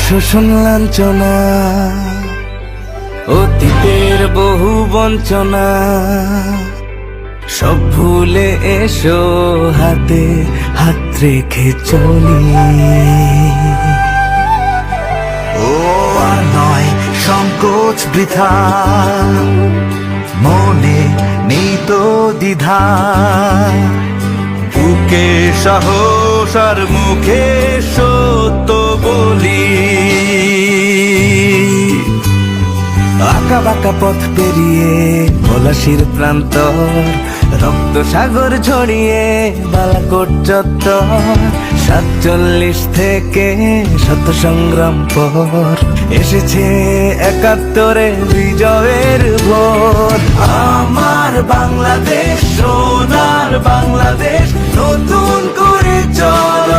শোষণ লাঞ্ছনা, অতীতের বহু বঞ্চনা সব ভুলে এসো, হাতে হাত রেখে চলি। ও আর নয় সংকোচ বৃথা, মনে নেই তো দ্বিধা, বুকে সাহস আর মুখে সত্য বলি। আঁকা বাঁকা পথ পেরিয়ে পলাশির প্রান্তর, রক্ত সাগর ঝরিয়ে বালাকোট চত্বর, 47 থেকে শত সংগ্রাম পর এসেছে 71-এ বিজয়ের ভোর। আমার বাংলাদেশ, সোনার বাংলাদেশ, নতুন করে চলো